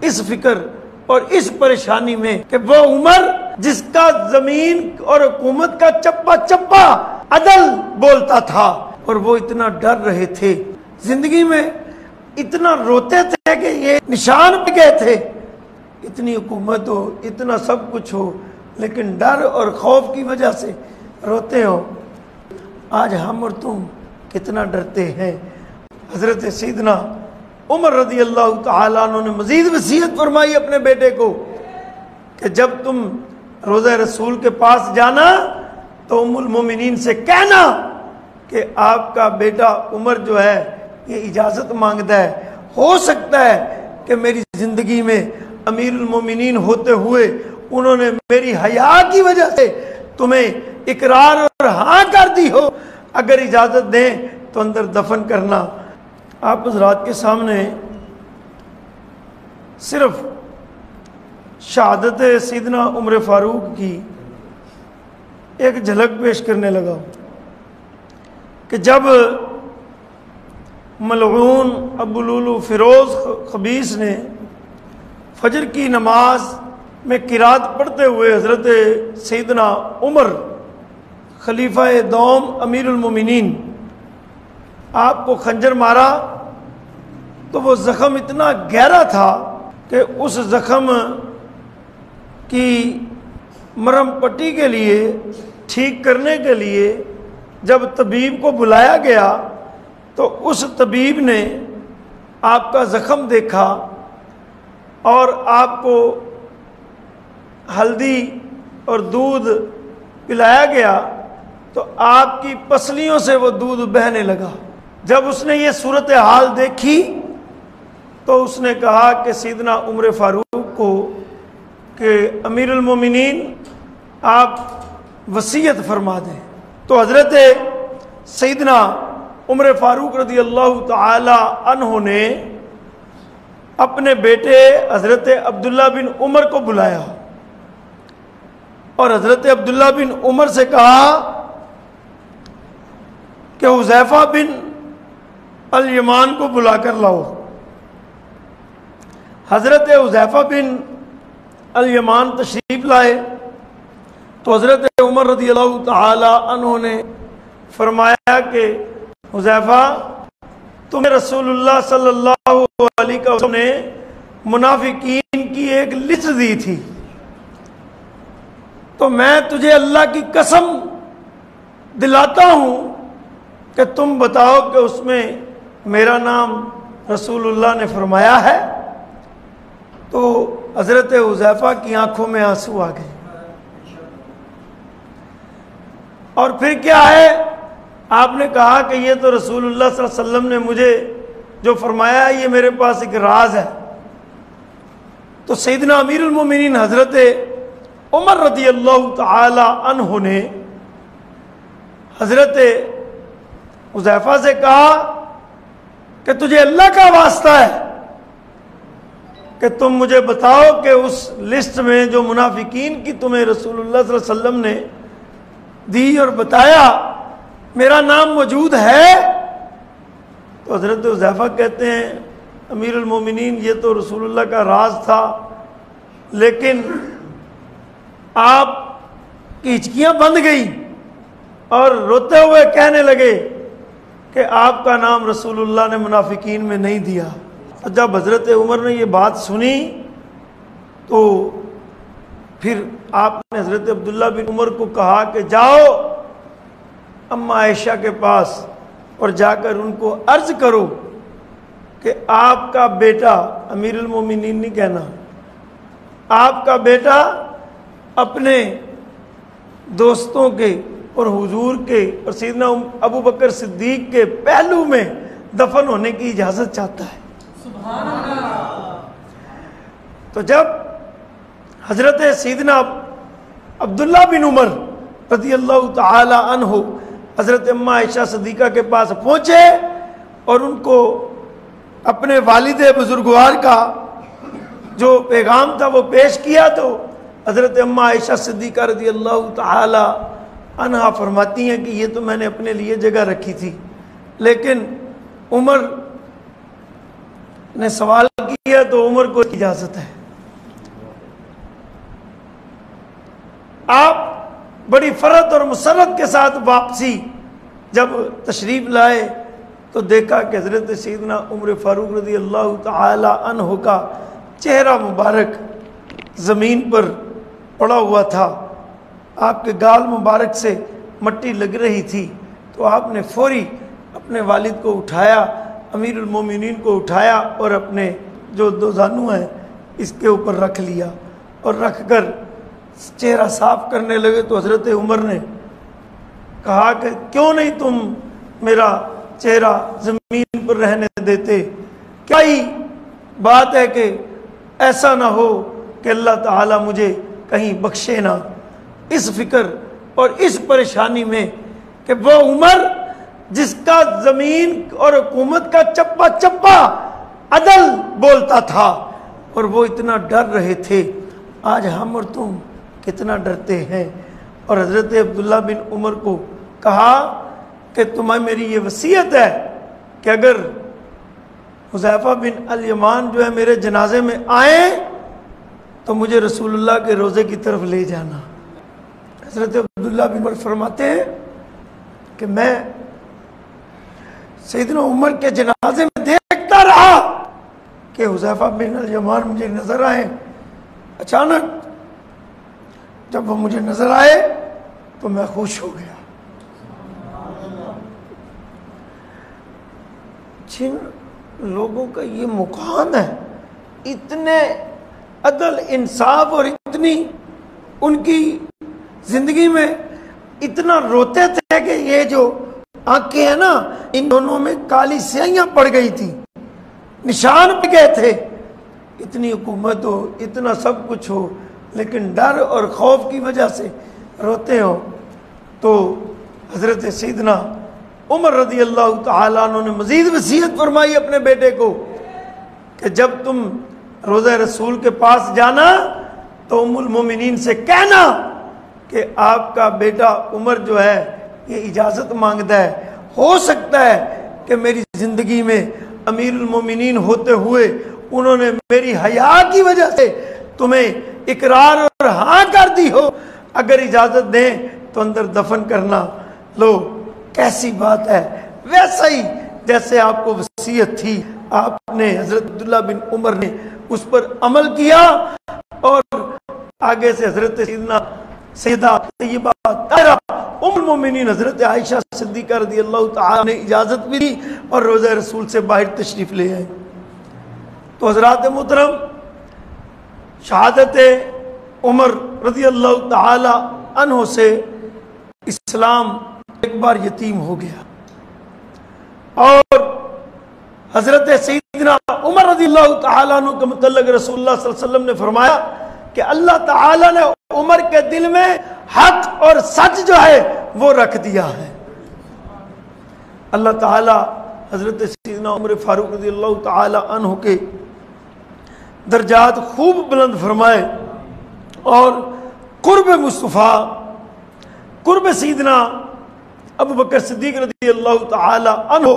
اس فکر اور اس پریشانی میں کہ وہ عمر جس کا زمین اور حکومت کا چپا چپا عدل بولتا تھا، اور وہ اتنا ڈر رہے تھے، زندگی میں اتنا روتے تھے کہ یہ نشان پہ گئے تھے، اتنی حکومت ہو، اتنا سب کچھ ہو، لیکن ڈر اور خوف کی وجہ سے روتے ہو۔ آج ہم اور تم کتنا ڈرتے ہیں۔ حضرت سیدنا عمر رضی اللہ تعالیٰ عنہ نے مزید وصیت فرمائی اپنے بیٹے کو کہ جب تم روضہ رسول کے پاس جانا تو ام المومنین سے کہنا کہ آپ کا بیٹا عمر جو ہے یہ اجازت مانگتا ہے، ہو سکتا ہے کہ میری زندگی میں امیر المومنین ہوتے ہوئے انہوں نے میری حیا کی وجہ سے تمہیں اقرار اور ہاں کر دی ہو، اگر اجازت دیں تو اندر دفن کرنا۔ آپ حضرات کے سامنے صرف شہادت سیدنا عمر فاروق کی ایک جھلک پیش کرنے لگا کہ جب ملعون ابو لولو فیروز خبیث نے فجر کی نماز میں قرات پڑھتے ہوئے حضرت سیدنا عمر خلیفہ دوم امیر المومنین آپ کو خنجر مارا تو وہ زخم اتنا گہرا تھا کہ اس زخم کی مرہم پٹی کے لیے، ٹھیک کرنے کے لیے جب طبیب کو بلایا گیا تو اس طبیب نے آپ کا زخم دیکھا اور آپ کو ہلدی اور دودھ پلایا گیا تو آپ کی پسلیوں سے وہ دودھ بہنے لگا۔ جب اس نے یہ صورتحال دیکھی تو اس نے کہا کہ سیدنا عمر فاروق کو کہ امیر المومنین آپ وصیت فرما دیں۔ تو حضرت سیدنا عمر فاروق رضی اللہ تعالی عنہ نے اپنے بیٹے حضرت عبداللہ بن عمر کو بلایا اور حضرت عبداللہ بن عمر سے کہا کہ حذیفہ بن الیمان کو بلا کر لاؤ۔ حضرت حذیفہ بن الیمان تشریف لائے تو حضرت عمر رضی اللہ تعالی عنہ نے فرمایا کہ حذیفہ تمہیں رسول اللہ صلی اللہ علیہ وسلم نے منافقین کی ایک لسٹ دی تھی، تو میں تجھے اللہ کی قسم دلاتا ہوں کہ تم بتاؤ کہ اس میں میرا نام رسول اللہ نے فرمایا ہے۔ تو حضرت حذیفہ کی آنکھوں میں آنسو آ گئے۔ اور پھر کیا ہے، آپ نے کہا کہ یہ تو رسول اللہ صلی اللہ علیہ وسلم نے مجھے جو فرمایا ہے یہ میرے پاس ایک راز ہے۔ تو سیدنا امیر المومنین حضرت عمر رضی اللہ تعالی عنہ نے حضرت حذیفہ سے کہا کہ تجھے اللہ کا واسطہ ہے کہ تم مجھے بتاؤ کہ اس لسٹ میں جو منافقین کی تمہیں رسول اللہ صلی اللہ علیہ وسلم نے دی اور بتایا میرا نام موجود ہے؟ تو حضرت حذیفہ کہتے ہیں امیر المومنین یہ تو رسول اللہ کا راز تھا، لیکن آپ کی ہچکیاں بند گئی اور روتے ہوئے کہنے لگے کہ آپ کا نام رسول اللہ نے منافقین میں نہیں دیا۔ جب حضرت عمر نے یہ بات سنی تو پھر آپ نے حضرت عبداللہ بن عمر کو کہا کہ جاؤ اماں عائشہ کے پاس اور جا کر ان کو عرض کرو کہ آپ کا بیٹا، امیر المومنین نہیں کہنا، آپ کا بیٹا اپنے دوستوں کے اور حضور کے اور سیدنا ابو بکر صدیق کے پہلو میں دفن ہونے کی اجازت چاہتا ہے۔ سبحان اللہ۔ تو جب حضرت سیدنا عبداللہ بن عمر رضی اللہ تعالی عنہ حضرت اماں عائشہ صدیقہ کے پاس پہنچے اور ان کو اپنے والد بزرگوار کا جو پیغام تھا وہ پیش کیا تو حضرت اماں عائشہ صدیقہ رضی اللہ تعالی عنہا فرماتی ہیں کہ یہ تو میں نے اپنے لیے جگہ رکھی تھی، لیکن عمر نے سوال ہے تو عمر کو اجازت ہے۔ آپ بڑی فرحت اور مسرت کے ساتھ واپسی جب تشریف لائے تو دیکھا کہ حضرت سیدنا عمر فاروق رضی اللہ تعالی عنہ کا چہرہ مبارک زمین پر پڑا ہوا تھا، آپ کے گال مبارک سے مٹی لگ رہی تھی، تو آپ نے فوری اپنے والد کو اٹھایا، امیر المومنین کو اٹھایا اور اپنے جو دو زانو ہیں اس کے اوپر رکھ لیا اور رکھ کر چہرہ صاف کرنے لگے۔ تو حضرت عمر نے کہا کہ کیوں نہیں تم میرا چہرہ زمین پر رہنے دیتے، کیا ہی بات ہے کہ ایسا نہ ہو کہ اللہ تعالیٰ مجھے کہیں بخشے نہ۔ اس فکر اور اس پریشانی میں کہ وہ عمر جس کا زمین اور حکومت کا چپا چپا عدل بولتا تھا اور وہ اتنا ڈر رہے تھے، آج ہم اور تم کتنا ڈرتے ہیں۔ اور حضرت عبداللہ بن عمر کو کہا کہ تمہیں میری یہ وصیت ہے کہ اگر حذیفہ بن الیمان جو ہے میرے جنازے میں آئیں تو مجھے رسول اللہ کے روضے کی طرف لے جانا۔ حضرت عبداللہ بن عمر فرماتے ہیں کہ میں سیدنا عمر کے جنازے میں دیکھتا رہا کہ حذیفہ بن الیمان مجھے نظر آئے۔ اچانک جب وہ مجھے نظر آئے تو میں خوش ہو گیا۔ جن لوگوں کا یہ مقام ہے، اتنے عدل انصاف اور اتنی ان کی زندگی میں اتنا روتے تھے کہ یہ جو آنکھیں ہیں نا ان دونوں میں کالی سیاہیاں پڑ گئی تھی، نشان پڑ گئے تھے۔ اتنی حکومت ہو، اتنا سب کچھ ہو، لیکن ڈر اور خوف کی وجہ سے روتے ہو۔ تو حضرت سیدنا عمر رضی اللہ تعالیٰ عنہ نے مزید وصیت فرمائی اپنے بیٹے کو کہ جب تم روضہ رسول کے پاس جانا تو ام المومنین سے کہنا کہ آپ کا بیٹا عمر جو ہے یہ اجازت مانگتا ہے، ہو سکتا ہے کہ میری زندگی میں امیر المومنین ہوتے ہوئے انہوں نے میری حیا کی وجہ سے تمہیں اقرار اور ہاں کر دی ہو، اگر اجازت دیں تو اندر دفن کرنا۔ لو کیسی بات ہے، ویسا ہی جیسے آپ کو وصیت تھی آپ نے حضرت عبداللہ بن عمر نے اس پر عمل کیا، اور آگے سے حضرت سیدہ طیبہ طاہرہ ام المومنین حضرت عائشہ صدیقہ رضی اللہ تعالیٰ نے اجازت بھی دی اور روضہ رسول سے باہر تشریف لے آئے۔ تو حضرات محترم، شہادت عمر رضی اللہ تعالی عنہ سے اسلام ایک بار یتیم ہو گیا، اور حضرت سیدنا عمر رضی اللہ تعالیٰ عنہ کے متعلق رسول اللہ صلی اللہ علیہ وسلم نے فرمایا کہ اللہ تعالیٰ نے عمر کے دل میں حق اور سچ جو ہے وہ رکھ دیا ہے۔ اللہ تعالیٰ حضرت سیدنا عمر فاروق رضی اللہ تعالی عنہ کے درجات خوب بلند فرمائے، اور قرب مصطفیٰ، قرب سیدنا ابو بکر صدیق رضی اللہ تعالی عنہ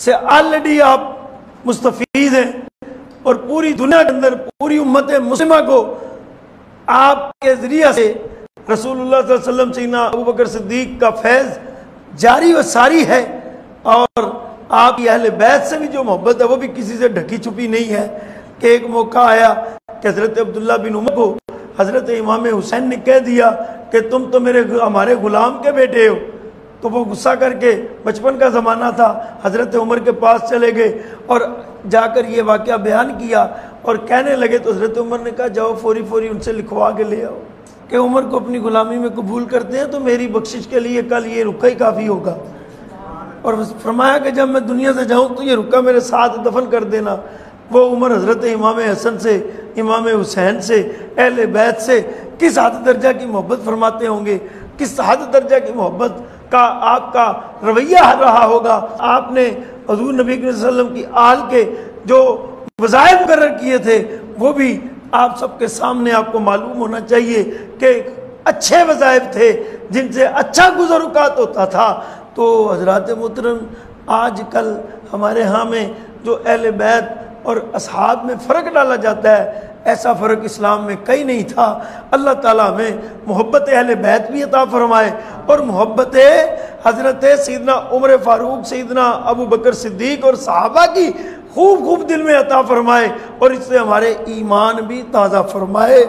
سے آلریڈی آپ مستفید ہیں، اور پوری دنیا کے اندر پوری امت مسلمہ کو آپ کے ذریعہ سے رسول اللہ صلی اللہ علیہ وسلم سیدنا ابو بکر صدیق کا فیض جاری و ساری ہے، اور آپ کی اہل بیت سے بھی جو محبت ہے وہ بھی کسی سے ڈھکی چھپی نہیں ہے۔ کہ ایک موقع آیا کہ حضرت عبداللہ بن عمر کو حضرت امام حسین نے کہہ دیا کہ تم تو ہمارے غلام کے بیٹے ہو، تو وہ غصہ کر کے، بچپن کا زمانہ تھا، حضرت عمر کے پاس چلے گئے اور جا کر یہ واقعہ بیان کیا اور کہنے لگے، تو حضرت عمر نے کہا جاؤ فوری ان سے لکھوا کے لے آؤ کہ عمر کو اپنی غلامی میں قبول کرتے ہیں تو میری بخشش کے لیے کل یہ رکا ہی کافی ہوگا۔ اور فرمایا کہ جب میں دنیا سے جاؤں تو یہ رکا میرے ساتھ دفن کر دینا۔ وہ عمر حضرت امام حسن سے، امام حسین سے، اہل بیت سے کس حد درجہ کی محبت فرماتے ہوں گے، کس حد درجہ کی محبت کا آپ کا رویہ رہا ہوگا۔ آپ نے حضور نبی صلی اللہ علیہ وسلم کی آل کے جو وظائف مقرر کیے تھے وہ بھی آپ سب کے سامنے آپ کو معلوم ہونا چاہیے کہ اچھے وظائف تھے جن سے اچھا گزر اوقات ہوتا تھا۔ تو حضرات محترم، آج کل ہمارے ہاں میں جو اہل بیت اور اصحاب میں فرق ڈالا جاتا ہے، ایسا فرق اسلام میں کہیں نہیں تھا۔ اللہ تعالیٰ ہمیں محبت اہل بیت بھی عطا فرمائے اور محبت حضرت سیدنا عمر فاروق، سیدنا ابو بکر صدیق اور صحابہ کی خوب خوب دل میں عطا فرمائے اور اس سے ہمارے ایمان بھی تازہ فرمائے۔